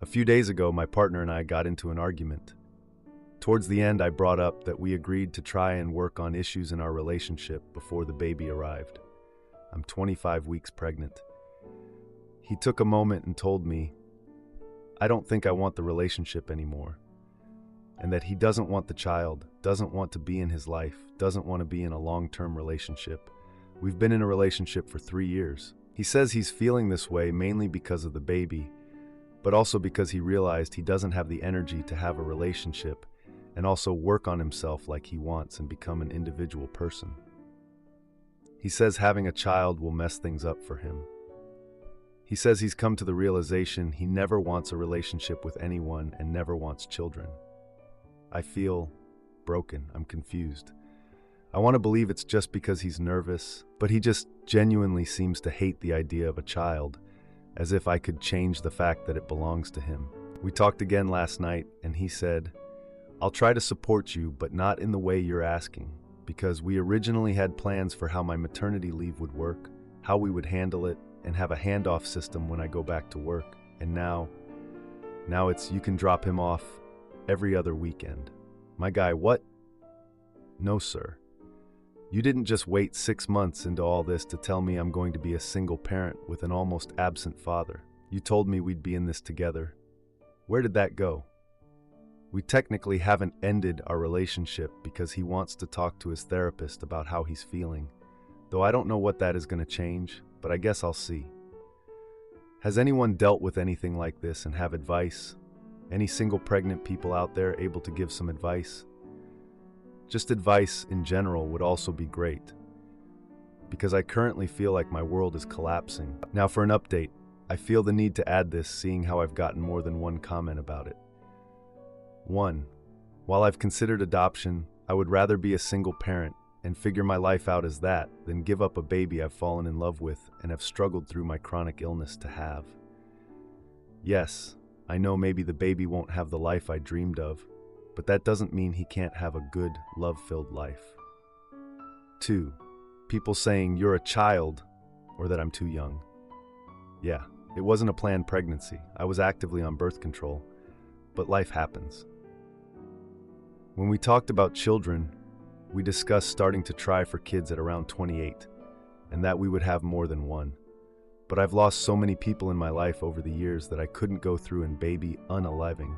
A few days ago, my partner and I got into an argument. Towards the end, I brought up that we agreed to try and work on issues in our relationship before the baby arrived. I'm 25 weeks pregnant. He took a moment and told me, I don't think I want the relationship anymore, and that he doesn't want the child, doesn't want to be in his life, doesn't want to be in a long-term relationship. We've been in a relationship for 3 years. He says he's feeling this way mainly because of the baby, but also because he realized he doesn't have the energy to have a relationship and also work on himself like he wants and become an individual person. He says having a child will mess things up for him. He says he's come to the realization he never wants a relationship with anyone and never wants children. I feel broken. I'm confused. I want to believe it's just because he's nervous, but he just genuinely seems to hate the idea of a child, as if I could change the fact that it belongs to him. We talked again last night, and he said, I'll try to support you, but not in the way you're asking, because we originally had plans for how my maternity leave would work, how we would handle it, and have a handoff system when I go back to work. And now it's you can drop him off every other weekend. My guy, what? No, sir. You didn't just wait 6 months into all this to tell me I'm going to be a single parent with an almost absent father. You told me we'd be in this together. Where did that go? We technically haven't ended our relationship because he wants to talk to his therapist about how he's feeling, though I don't know what that is going to change, but I guess I'll see. Has anyone dealt with anything like this and have advice? Any single pregnant people out there able to give some advice? Just advice in general would also be great, because I currently feel like my world is collapsing. Now for an update, I feel the need to add this seeing how I've gotten more than one comment about it. 1. While I've considered adoption, I would rather be a single parent and figure my life out as that than give up a baby I've fallen in love with and have struggled through my chronic illness to have. Yes, I know maybe the baby won't have the life I dreamed of, but that doesn't mean he can't have a good, love-filled life. 2. People saying you're a child or that I'm too young. Yeah, it wasn't a planned pregnancy. I was actively on birth control, but life happens. When we talked about children, we discussed starting to try for kids at around 28, and that we would have more than one. But I've lost so many people in my life over the years that I couldn't go through and baby unaliving,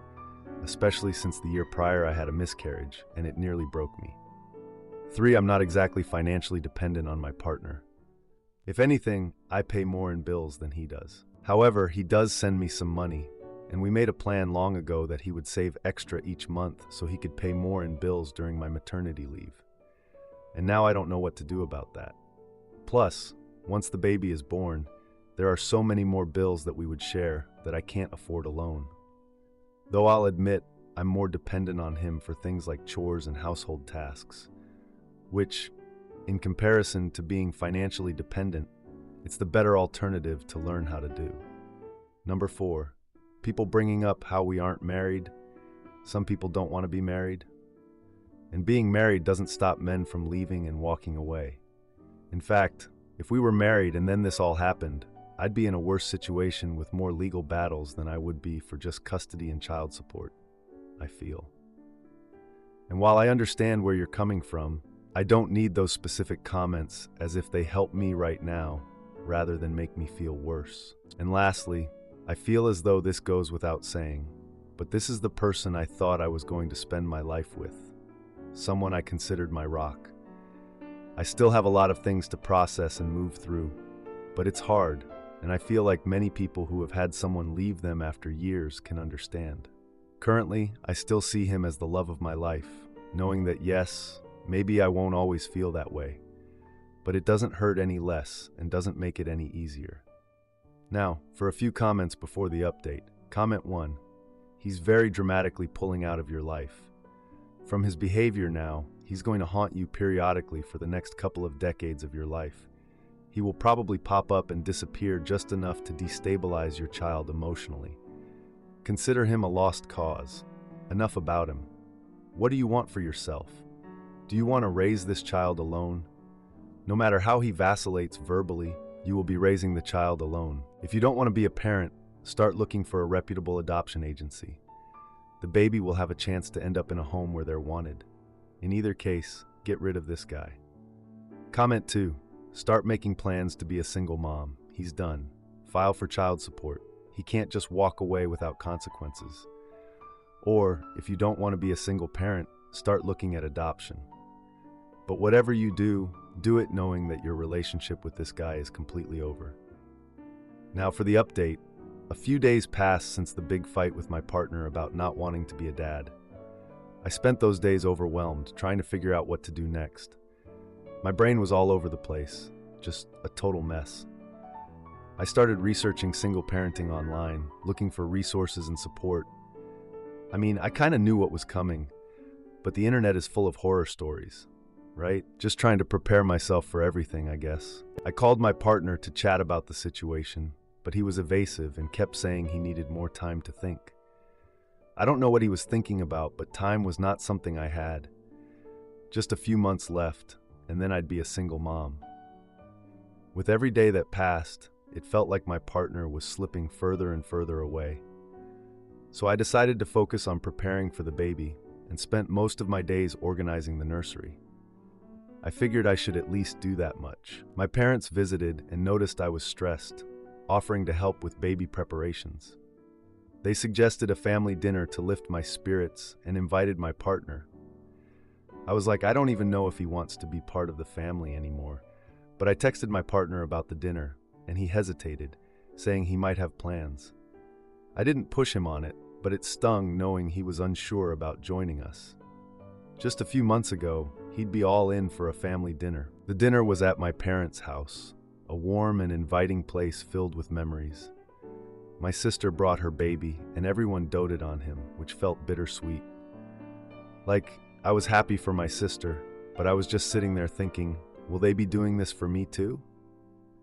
especially since the year prior I had a miscarriage, and it nearly broke me. 3, I'm not exactly financially dependent on my partner. If anything, I pay more in bills than he does. However, he does send me some money, and we made a plan long ago that he would save extra each month so he could pay more in bills during my maternity leave. And now I don't know what to do about that. Plus, once the baby is born, there are so many more bills that we would share that I can't afford alone. Though I'll admit I'm more dependent on him for things like chores and household tasks, which, in comparison to being financially dependent, it's the better alternative to learn how to do. 4, people bringing up how we aren't married. Some people don't want to be married. And being married doesn't stop men from leaving and walking away. In fact, if we were married and then this all happened, I'd be in a worse situation with more legal battles than I would be for just custody and child support, I feel. And while I understand where you're coming from, I don't need those specific comments as if they help me right now, rather than make me feel worse. And lastly, I feel as though this goes without saying, but this is the person I thought I was going to spend my life with, someone I considered my rock. I still have a lot of things to process and move through, but it's hard, and I feel like many people who have had someone leave them after years can understand. Currently, I still see him as the love of my life, knowing that yes, maybe I won't always feel that way, but it doesn't hurt any less and doesn't make it any easier. Now, for a few comments before the update. Comment 1. He's very dramatically pulling out of your life. From his behavior now, he's going to haunt you periodically for the next couple of decades of your life. He will probably pop up and disappear just enough to destabilize your child emotionally. Consider him a lost cause. Enough about him. What do you want for yourself? Do you want to raise this child alone? No matter how he vacillates verbally, you will be raising the child alone. If you don't want to be a parent, start looking for a reputable adoption agency. The baby will have a chance to end up in a home where they're wanted. In either case, get rid of this guy. Comment 2. Start making plans to be a single mom. He's done. File for child support. He can't just walk away without consequences. Or, if you don't want to be a single parent, start looking at adoption. But whatever you do, do it knowing that your relationship with this guy is completely over. Now for the update. A few days passed since the big fight with my partner about not wanting to be a dad. I spent those days overwhelmed, trying to figure out what to do next. My brain was all over the place, just a total mess. I started researching single parenting online, looking for resources and support. I kind of knew what was coming, but the internet is full of horror stories, right? Just trying to prepare myself for everything, I guess. I called my partner to chat about the situation, but he was evasive and kept saying he needed more time to think. I don't know what he was thinking about, but time was not something I had. Just a few months left, and then I'd be a single mom. With every day that passed, it felt like my partner was slipping further and further away. So I decided to focus on preparing for the baby and spent most of my days organizing the nursery. I figured I should at least do that much. My parents visited and noticed I was stressed, offering to help with baby preparations. They suggested a family dinner to lift my spirits and invited my partner. I was like, I don't even know if he wants to be part of the family anymore, but I texted my partner about the dinner, and he hesitated, saying he might have plans. I didn't push him on it, but it stung knowing he was unsure about joining us. Just a few months ago, he'd be all in for a family dinner. The dinner was at my parents' house, a warm and inviting place filled with memories. My sister brought her baby, and everyone doted on him, which felt bittersweet. I was happy for my sister, but I was just sitting there thinking, will they be doing this for me too?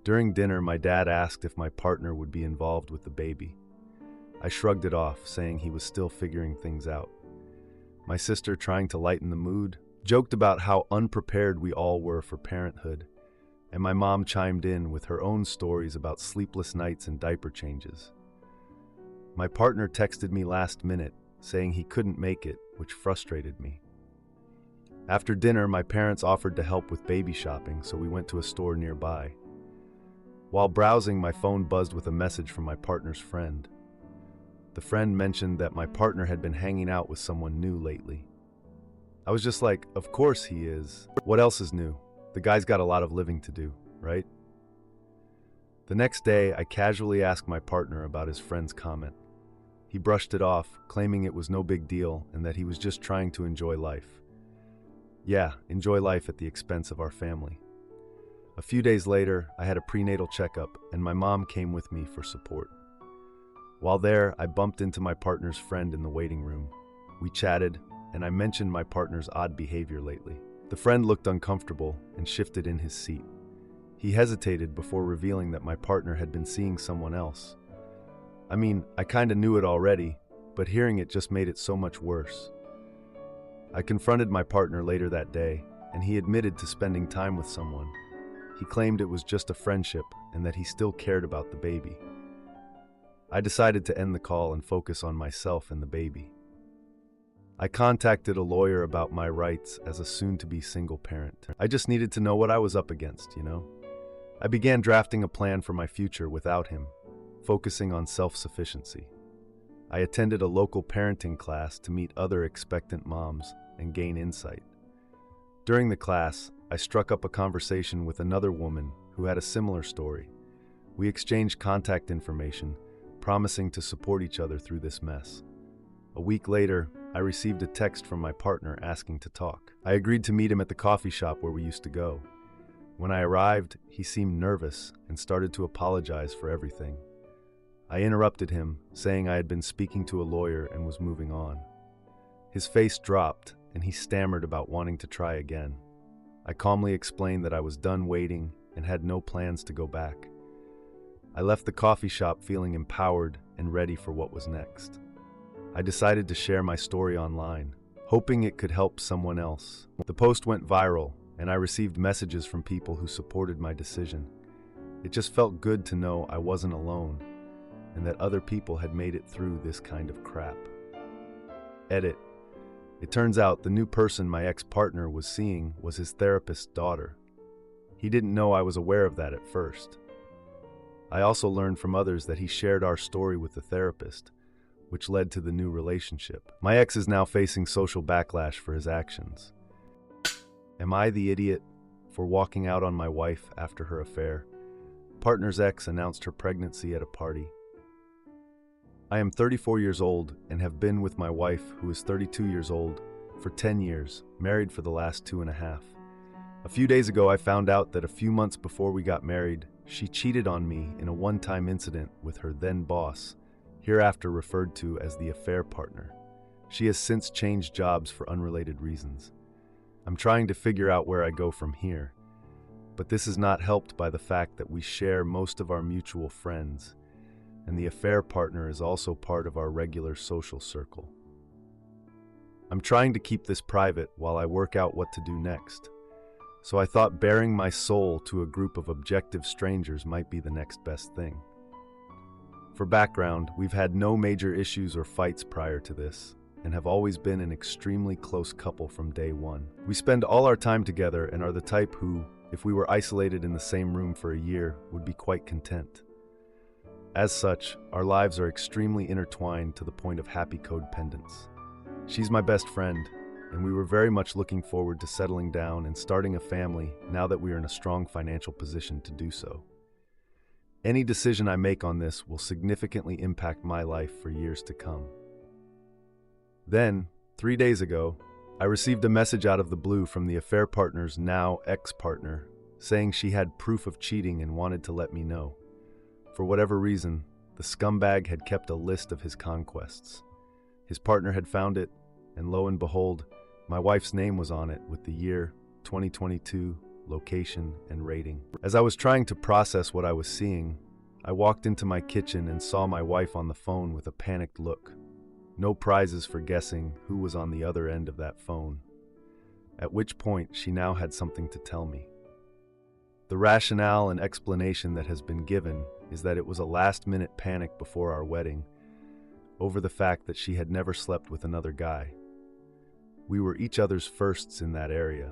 During dinner, my dad asked if my partner would be involved with the baby. I shrugged it off, saying he was still figuring things out. My sister, trying to lighten the mood, joked about how unprepared we all were for parenthood, and my mom chimed in with her own stories about sleepless nights and diaper changes. My partner texted me last minute, saying he couldn't make it, which frustrated me. After dinner, my parents offered to help with baby shopping, so we went to a store nearby. While browsing, my phone buzzed with a message from my partner's friend. The friend mentioned that my partner had been hanging out with someone new lately. I was just like, of course he is. What else is new? The guy's got a lot of living to do, right? The next day, I casually asked my partner about his friend's comment. He brushed it off, claiming it was no big deal and that he was just trying to enjoy life. Yeah, enjoy life at the expense of our family. A few days later, I had a prenatal checkup and my mom came with me for support. While there, I bumped into my partner's friend in the waiting room. We chatted, and I mentioned my partner's odd behavior lately. The friend looked uncomfortable and shifted in his seat. He hesitated before revealing that my partner had been seeing someone else. I kinda knew it already, but hearing it just made it so much worse. I confronted my partner later that day, and he admitted to spending time with someone. He claimed it was just a friendship and that he still cared about the baby. I decided to end the call and focus on myself and the baby. I contacted a lawyer about my rights as a soon-to-be single parent. I just needed to know what I was up against, I began drafting a plan for my future without him, focusing on self-sufficiency. I attended a local parenting class to meet other expectant moms and gain insight. During the class, I struck up a conversation with another woman who had a similar story. We exchanged contact information, promising to support each other through this mess. A week later, I received a text from my partner asking to talk. I agreed to meet him at the coffee shop where we used to go. When I arrived, he seemed nervous and started to apologize for everything. I interrupted him, saying I had been speaking to a lawyer and was moving on. His face dropped, and he stammered about wanting to try again. I calmly explained that I was done waiting and had no plans to go back. I left the coffee shop feeling empowered and ready for what was next. I decided to share my story online, hoping it could help someone else. The post went viral, and I received messages from people who supported my decision. It just felt good to know I wasn't alone. and that other people had made it through this kind of crap. Edit. It turns out the new person my ex-partner was seeing was his therapist's daughter. He didn't know I was aware of that at first. I also learned from others that he shared our story with the therapist, which led to the new relationship. My ex is now facing social backlash for his actions. Am I the idiot for walking out on my wife after her affair? Partner's ex announced her pregnancy at a party. I am 34 years old and have been with my wife, who is 32 years old, for 10 years, married for the last 2.5. A few days ago, I found out that a few months before we got married, she cheated on me in a one-time incident with her then boss, hereafter referred to as the affair partner. She has since changed jobs for unrelated reasons. I'm trying to figure out where I go from here, but this is not helped by the fact that we share most of our mutual friends, and the affair partner is also part of our regular social circle. I'm trying to keep this private while I work out what to do next, so I thought baring my soul to a group of objective strangers might be the next best thing. For background, we've had no major issues or fights prior to this, and have always been an extremely close couple from day one. We spend all our time together and are the type who, if we were isolated in the same room for a year, would be quite content. As such, our lives are extremely intertwined to the point of happy codependence. She's my best friend, and we were very much looking forward to settling down and starting a family now that we are in a strong financial position to do so. Any decision I make on this will significantly impact my life for years to come. Then, 3 days ago, I received a message out of the blue from the affair partner's now ex-partner, saying she had proof of cheating and wanted to let me know. For whatever reason, the scumbag had kept a list of his conquests. His partner had found it, and lo and behold, my wife's name was on it with the year, 2022, location, and rating. As I was trying to process what I was seeing, I walked into my kitchen and saw my wife on the phone with a panicked look. No prizes for guessing who was on the other end of that phone. At which point, she now had something to tell me. The rationale and explanation that has been given is that it was a last-minute panic before our wedding over the fact that she had never slept with another guy. We were each other's firsts in that area,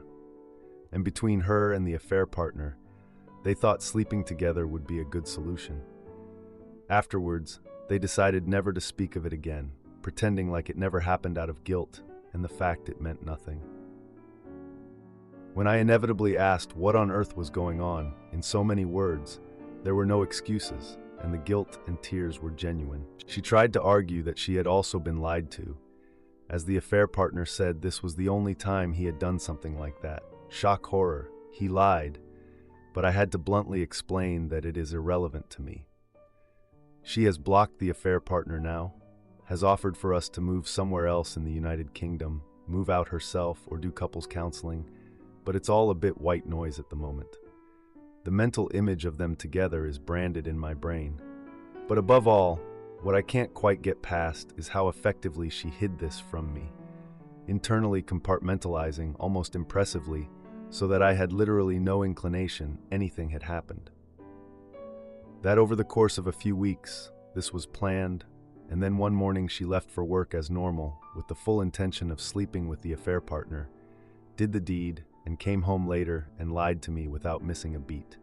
and between her and the affair partner, they thought sleeping together would be a good solution. Afterwards, they decided never to speak of it again, pretending like it never happened out of guilt and the fact it meant nothing. When I inevitably asked what on earth was going on, in so many words, there were no excuses, and the guilt and tears were genuine. She tried to argue that she had also been lied to, as the affair partner said this was the only time he had done something like that. Shock horror, he lied, but I had to bluntly explain that it is irrelevant to me. She has blocked the affair partner now, has offered for us to move somewhere else in the United Kingdom, move out herself, or do couples counseling, but it's all a bit white noise at the moment. The mental image of them together is branded in my brain. But above all, what I can't quite get past is how effectively she hid this from me, internally compartmentalizing almost impressively so that I had literally no inclination anything had happened. That over the course of a few weeks, this was planned, and then one morning she left for work as normal with the full intention of sleeping with the affair partner, did the deed, and came home later and lied to me without missing a beat.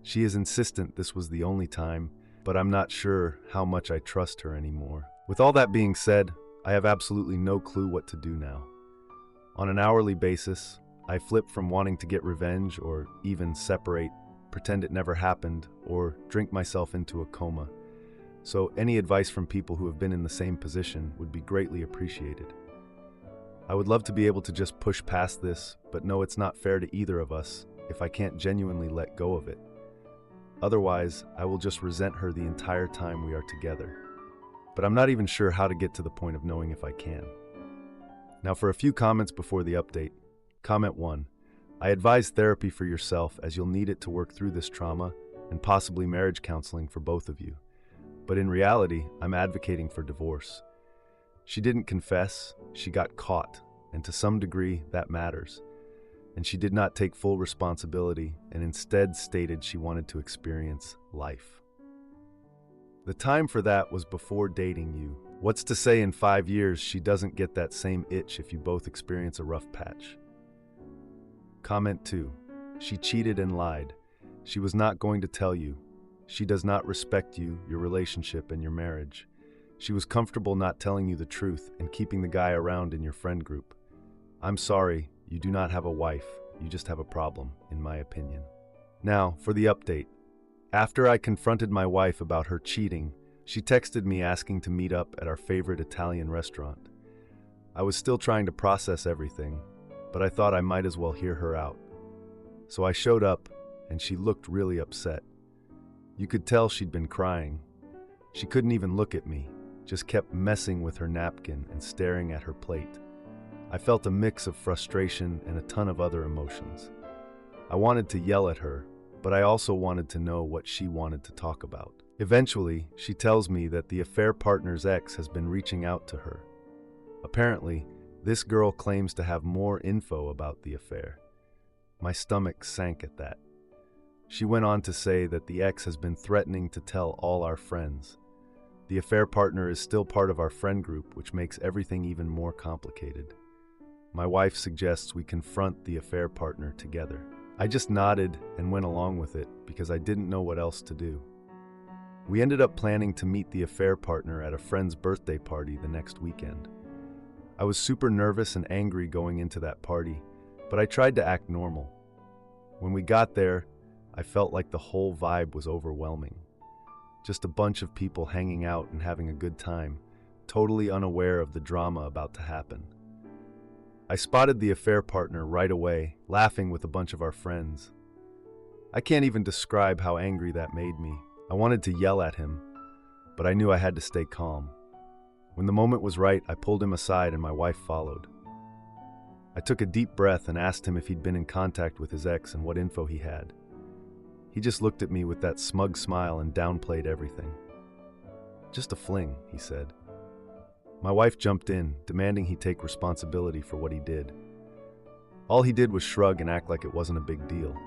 She is insistent this was the only time, but I'm not sure how much I trust her anymore. With all that being said, I have absolutely no clue what to do now. On an hourly basis, I flip from wanting to get revenge or even separate, pretend it never happened, or drink myself into a coma. So any advice from people who have been in the same position would be greatly appreciated. I would love to be able to just push past this, but know it's not fair to either of us if I can't genuinely let go of it. Otherwise, I will just resent her the entire time we are together. But I'm not even sure how to get to the point of knowing if I can. Now for a few comments before the update. Comment 1. I advise therapy for yourself as you'll need it to work through this trauma and possibly marriage counseling for both of you. But in reality, I'm advocating for divorce. She didn't confess, she got caught, and to some degree that matters. And she did not take full responsibility and instead stated she wanted to experience life. The time for that was before dating you. What's to say in 5 years she doesn't get that same itch if you both experience a rough patch? Comment 2. She cheated and lied. She was not going to tell you. She does not respect you, your relationship, and your marriage. She was comfortable not telling you the truth and keeping the guy around in your friend group. I'm sorry, you do not have a wife. You just have a problem, in my opinion. Now, for the update. After I confronted my wife about her cheating, she texted me asking to meet up at our favorite Italian restaurant. I was still trying to process everything, but I thought I might as well hear her out. So I showed up, and she looked really upset. You could tell she'd been crying. She couldn't even look at me, just kept messing with her napkin and staring at her plate. I felt a mix of frustration and a ton of other emotions. I wanted to yell at her, but I also wanted to know what she wanted to talk about. Eventually, she tells me that the affair partner's ex has been reaching out to her. Apparently, this girl claims to have more info about the affair. My stomach sank at that. She went on to say that the ex has been threatening to tell all our friends. The affair partner is still part of our friend group, which makes everything even more complicated. My wife suggests we confront the affair partner together. I just nodded and went along with it because I didn't know what else to do. We ended up planning to meet the affair partner at a friend's birthday party the next weekend. I was super nervous and angry going into that party, but I tried to act normal. When we got there, I felt like the whole vibe was overwhelming. Just a bunch of people hanging out and having a good time, totally unaware of the drama about to happen. I spotted the affair partner right away, laughing with a bunch of our friends. I can't even describe how angry that made me. I wanted to yell at him, but I knew I had to stay calm. When the moment was right, I pulled him aside and my wife followed. I took a deep breath and asked him if he'd been in contact with his ex and what info he had. He just looked at me with that smug smile and downplayed everything. "Just a fling," he said. My wife jumped in, demanding he take responsibility for what he did. All he did was shrug and act like it wasn't a big deal.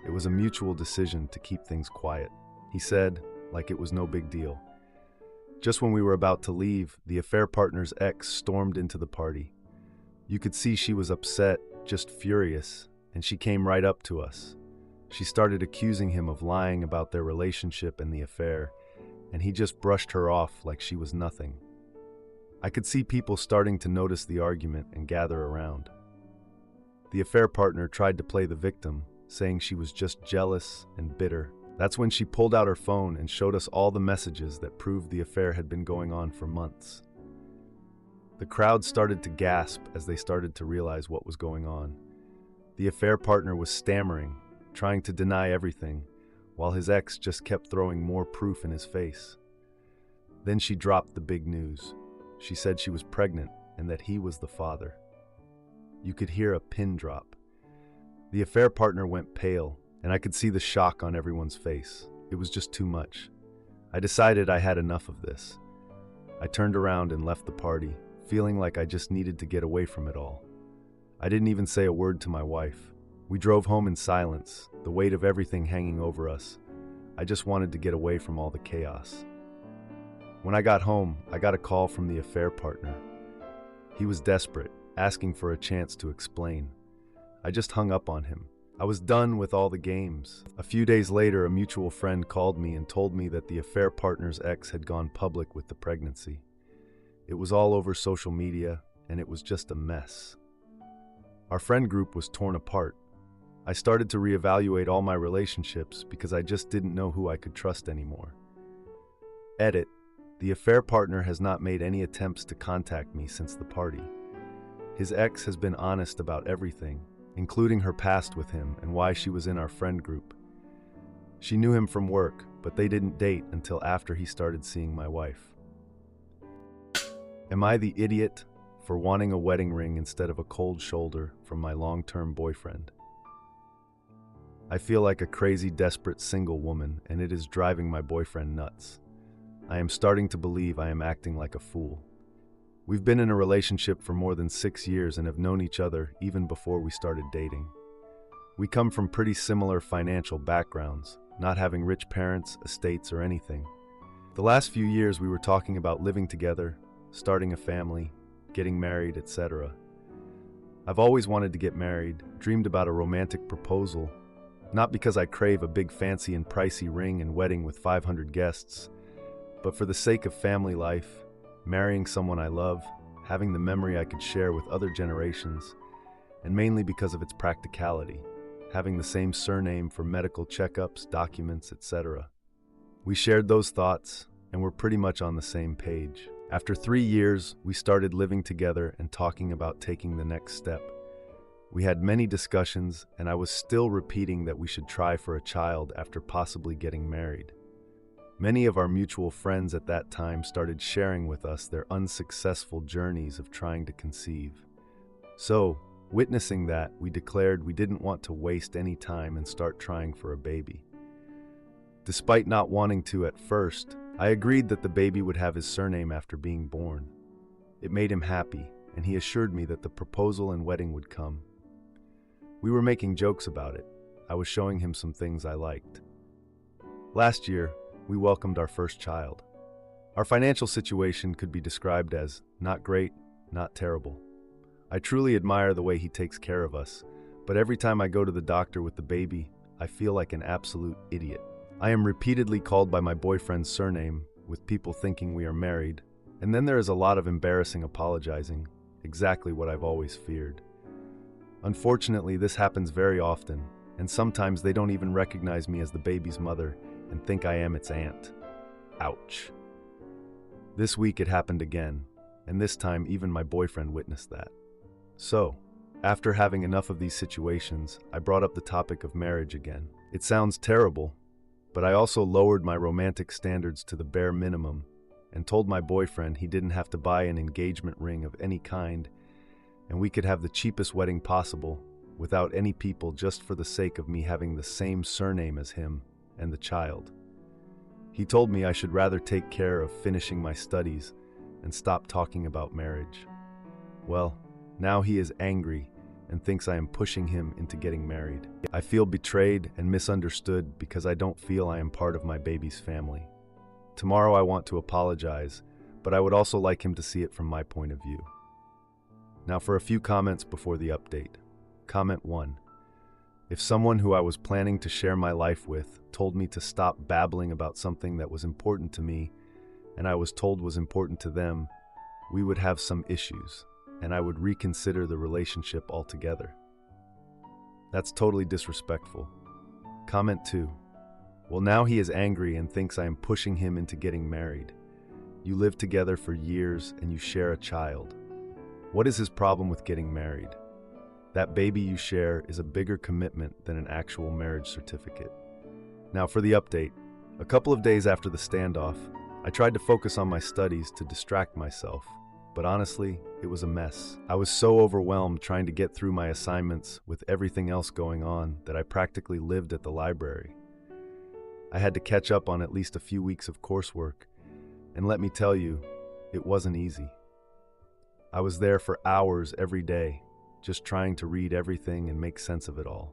It was a mutual decision to keep things quiet. He said, like it was no big deal. Just when we were about to leave, the affair partner's ex stormed into the party. You could see she was upset, just furious, and she came right up to us. She started accusing him of lying about their relationship and the affair, and he just brushed her off like she was nothing. I could see people starting to notice the argument and gather around. The affair partner tried to play the victim, saying she was just jealous and bitter. That's when she pulled out her phone and showed us all the messages that proved the affair had been going on for months. The crowd started to gasp as they started to realize what was going on. The affair partner was stammering, trying to deny everything, while his ex just kept throwing more proof in his face. Then she dropped the big news. She said she was pregnant and that he was the father. You could hear a pin drop. The affair partner went pale, and I could see the shock on everyone's face. It was just too much. I decided I had enough of this. I turned around and left the party, feeling like I just needed to get away from it all. I didn't even say a word to my wife. We drove home in silence, the weight of everything hanging over us. I just wanted to get away from all the chaos. When I got home, I got a call from the affair partner. He was desperate, asking for a chance to explain. I just hung up on him. I was done with all the games. A few days later, a mutual friend called me and told me that the affair partner's ex had gone public with the pregnancy. It was all over social media, and it was just a mess. Our friend group was torn apart. I started to reevaluate all my relationships because I just didn't know who I could trust anymore. Edit. The affair partner has not made any attempts to contact me since the party. His ex has been honest about everything, including her past with him and why she was in our friend group. She knew him from work, but they didn't date until after he started seeing my wife. Am I the idiot for wanting a wedding ring instead of a cold shoulder from my long-term boyfriend? I feel like a crazy, desperate single woman, and it is driving my boyfriend nuts. I am starting to believe I am acting like a fool. We've been in a relationship for more than 6 years and have known each other even before we started dating. We come from pretty similar financial backgrounds, not having rich parents, estates, or anything. The last few years we were talking about living together, starting a family, getting married, etc. I've always wanted to get married, dreamed about a romantic proposal, not because I crave a big fancy and pricey ring and wedding with 500 guests, but for the sake of family life, marrying someone I love, having the memory I could share with other generations, and mainly because of its practicality, having the same surname for medical checkups, documents, etc. We shared those thoughts, and we're pretty much on the same page. After 3 years, we started living together and talking about taking the next step. We had many discussions, and I was still repeating that we should try for a child after possibly getting married. Many of our mutual friends at that time started sharing with us their unsuccessful journeys of trying to conceive. So, witnessing that, we declared we didn't want to waste any time and start trying for a baby. Despite not wanting to at first, I agreed that the baby would have his surname after being born. It made him happy, and he assured me that the proposal and wedding would come. We were making jokes about it. I was showing him some things I liked. Last year, we welcomed our first child. Our financial situation could be described as not great, not terrible. I truly admire the way he takes care of us, but every time I go to the doctor with the baby, I feel like an absolute idiot. I am repeatedly called by my boyfriend's surname, with people thinking we are married, and then there is a lot of embarrassing apologizing, exactly what I've always feared. Unfortunately, this happens very often, and sometimes they don't even recognize me as the baby's mother and think I am its aunt. Ouch. This week it happened again, and this time even my boyfriend witnessed that. So, after having enough of these situations, I brought up the topic of marriage again. It sounds terrible, but I also lowered my romantic standards to the bare minimum and told my boyfriend he didn't have to buy an engagement ring of any kind, and we could have the cheapest wedding possible without any people, just for the sake of me having the same surname as him and the child. He told me I should rather take care of finishing my studies and stop talking about marriage. Well, now he is angry and thinks I am pushing him into getting married. I feel betrayed and misunderstood because I don't feel I am part of my baby's family. Tomorrow I want to apologize, but I would also like him to see it from my point of view. Now for a few comments before the update. Comment 1. If someone who I was planning to share my life with told me to stop babbling about something that was important to me, and I was told was important to them, we would have some issues, and I would reconsider the relationship altogether. That's totally disrespectful. Comment 2. Well, now he is angry and thinks I am pushing him into getting married. You live together for years and you share a child. What is his problem with getting married? That baby you share is a bigger commitment than an actual marriage certificate. Now for the update. A couple of days after the standoff, I tried to focus on my studies to distract myself, but honestly, it was a mess. I was so overwhelmed trying to get through my assignments with everything else going on that I practically lived at the library. I had to catch up on at least a few weeks of coursework, and let me tell you, it wasn't easy. I was there for hours every day, just trying to read everything and make sense of it all.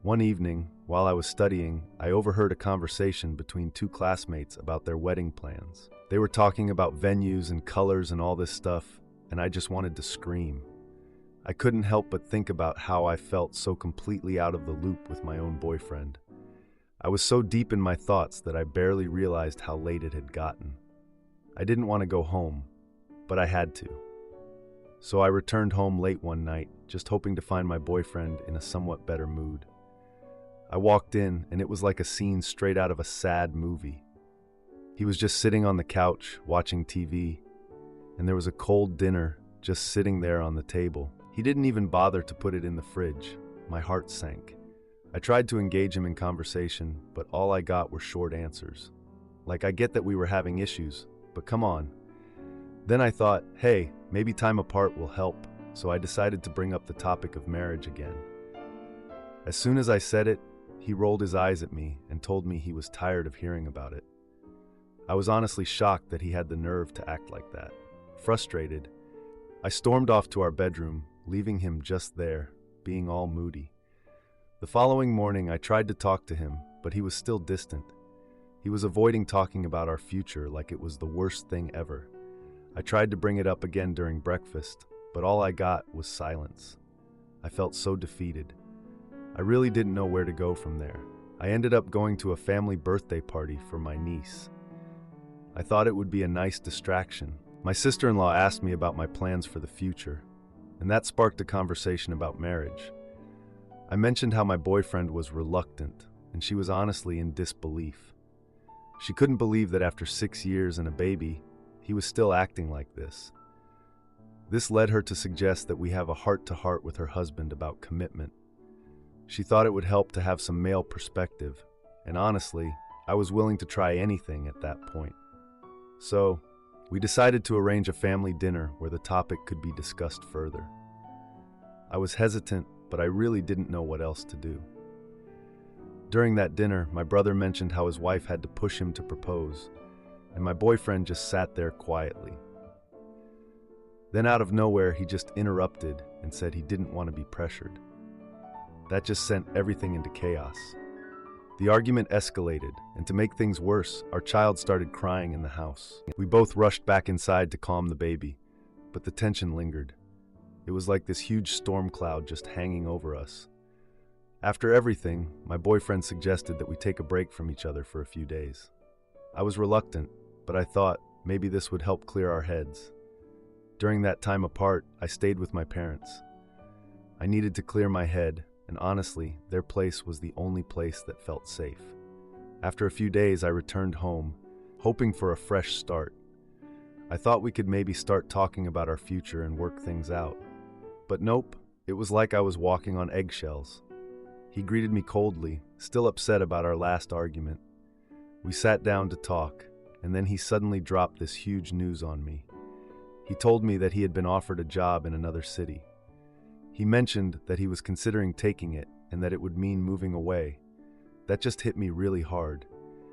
One evening, while I was studying, I overheard a conversation between two classmates about their wedding plans. They were talking about venues and colors and all this stuff, and I just wanted to scream. I couldn't help but think about how I felt so completely out of the loop with my own boyfriend. I was so deep in my thoughts that I barely realized how late it had gotten. I didn't want to go home, but I had to. So I returned home late one night, just hoping to find my boyfriend in a somewhat better mood. I walked in, and it was like a scene straight out of a sad movie. He was just sitting on the couch, watching TV, and there was a cold dinner just sitting there on the table. He didn't even bother to put it in the fridge. My heart sank. I tried to engage him in conversation, but all I got were short answers. Like, I get that we were having issues, but come on. Then I thought, hey, maybe time apart will help, so I decided to bring up the topic of marriage again. As soon as I said it, he rolled his eyes at me and told me he was tired of hearing about it. I was honestly shocked that he had the nerve to act like that. Frustrated, I stormed off to our bedroom, leaving him just there, being all moody. The following morning, I tried to talk to him, but he was still distant. He was avoiding talking about our future like it was the worst thing ever. I tried to bring it up again during breakfast, but all I got was silence. I felt so defeated. I really didn't know where to go from there. I ended up going to a family birthday party for my niece. I thought it would be a nice distraction. My sister-in-law asked me about my plans for the future, and that sparked a conversation about marriage. I mentioned how my boyfriend was reluctant, and she was honestly in disbelief. She couldn't believe that after 6 years and a baby, he was still acting like this. This led her to suggest that we have a heart-to-heart with her husband about commitment. She thought it would help to have some male perspective, and honestly, I was willing to try anything at that point. So, we decided to arrange a family dinner where the topic could be discussed further. I was hesitant, but I really didn't know what else to do. During that dinner, my brother mentioned how his wife had to push him to propose, and my boyfriend just sat there quietly. Then out of nowhere, he just interrupted and said he didn't want to be pressured. That just sent everything into chaos. The argument escalated, and to make things worse, our child started crying in the house. We both rushed back inside to calm the baby, but the tension lingered. It was like this huge storm cloud just hanging over us. After everything, my boyfriend suggested that we take a break from each other for a few days. I was reluctant, but I thought maybe this would help clear our heads. During that time apart, I stayed with my parents. I needed to clear my head, and honestly, their place was the only place that felt safe. After a few days, I returned home, hoping for a fresh start. I thought we could maybe start talking about our future and work things out. But nope, it was like I was walking on eggshells. He greeted me coldly, still upset about our last argument. We sat down to talk, and then he suddenly dropped this huge news on me. He told me that he had been offered a job in another city. He mentioned that he was considering taking it and that it would mean moving away. That just hit me really hard.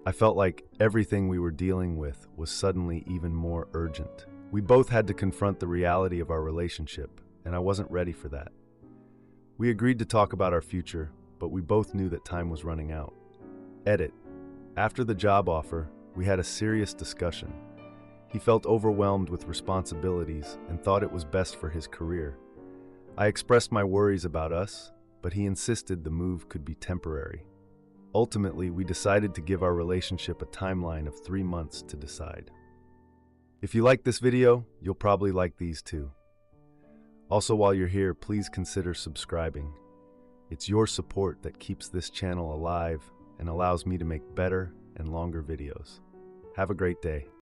I felt like everything we were dealing with was suddenly even more urgent. We both had to confront the reality of our relationship, and I wasn't ready for that. We agreed to talk about our future, but we both knew that time was running out. Edit. After the job offer, we had a serious discussion. He felt overwhelmed with responsibilities and thought it was best for his career. I expressed my worries about us, but he insisted the move could be temporary. Ultimately, we decided to give our relationship a timeline of 3 months to decide. If you like this video, you'll probably like these too. Also, while you're here, please consider subscribing. It's your support that keeps this channel alive and allows me to make better and longer videos. Have a great day.